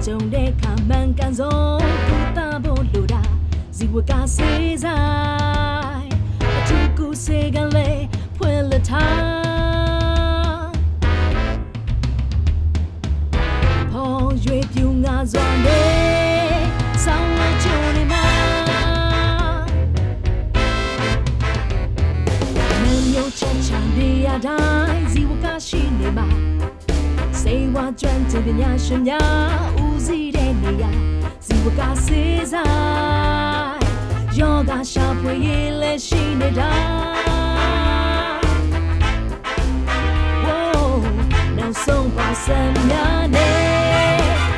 ကြုံတဲ့ခါမှန်ကန်ဆုံးကူတာဖို့လိုတာဇီဝကစေးဆိုင်အထူးကူစေကလေးဖွင့်လက်ထားဖော်ရွေပြူငါစွာနဲ့ဆောင်းမချုံနေမှာမမျိုးချမ်းချမ်းနေရတိုင်းဇီဝကရှိနေမှာစေဝါကျွမ်းကျင်ပညာရှင်များဦးစီးတဲ့နေရာဇီဝကစေးဆိုင်ယောဂရှာဖွေရေးလည်းရှိနေတာနောက်ဆုံးပါစံများနဲ့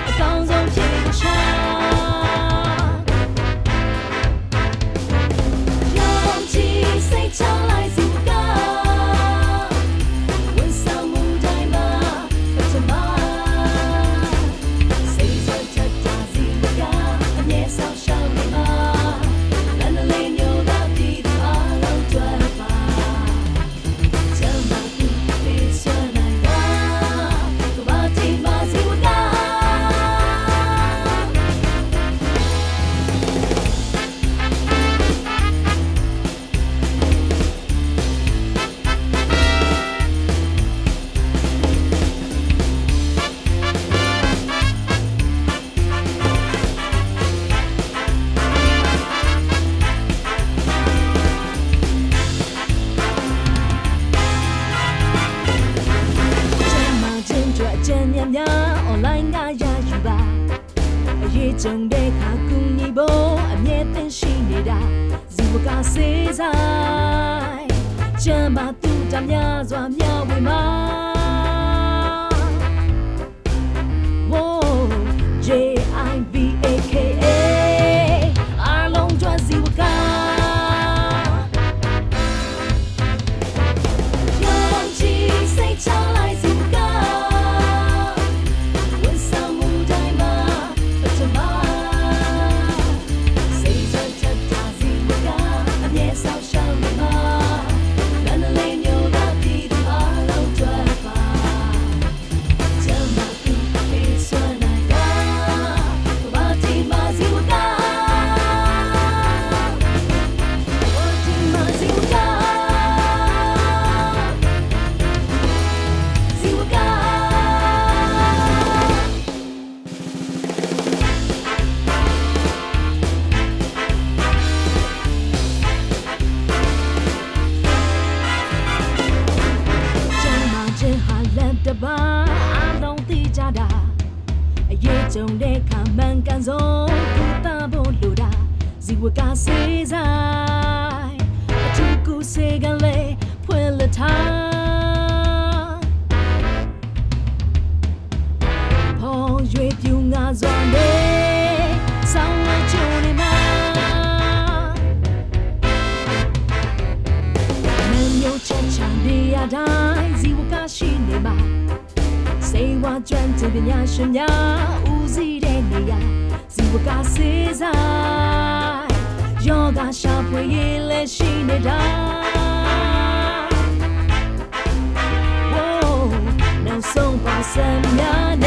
အကောင်းဆုံးဖြစ်ချာရောင်ချီစိတ်ချလိုက်ဇီဝကဝန်ဆောင်မှုတိုင်းမှာပထမစိတ်ဆက်ချက်တာဇီဝကအမြဲဆောင်ရှောက်နေမှာလမ်းလေးညိုတာဒီအားလုံးတွေ့ပါချမ်းသာပြီးပေးစွမ်းနိုင်တာကဘာတီမာဇီဝကကျန်မြများ online ကရယူပါအရေးကြုံတဲ့ခါကူညီဖို့အမြဲတမ်းရှိနေတာဇီဝကစေးဆိုင်ကျန်ပါသူတများစွာမျှဝေမှာ JIVAKA အားလုံးကျွမ်းဇီဝကရောင်ချီစိတ်ချလိုက်ဇီဝကတပါအားလုံးသိကြတာအရေးကြုံတဲ့ခါမှန်ကန်ဆုံးကူတာဖို့လိုတာဇီဝကစေးဆိုင်အထူးကူစေကလေးဖွင့်လက်ထားဖော်ရွေပြူငါစွာနဲ့ဆောင်းမချုံနေမှာမမျိုးချမ်းချမ်းနေရတိုင်းဇီဝကရှိနေမှာစေဝါကျွမ်းကျင်ပညာရှင်များဦးစီးတဲ့နေရာဇီဝကစေးဆိုင်ယောဂရှာဖွေရေးလည်းရှိနေတာနောက်ဆုံးပါစံများ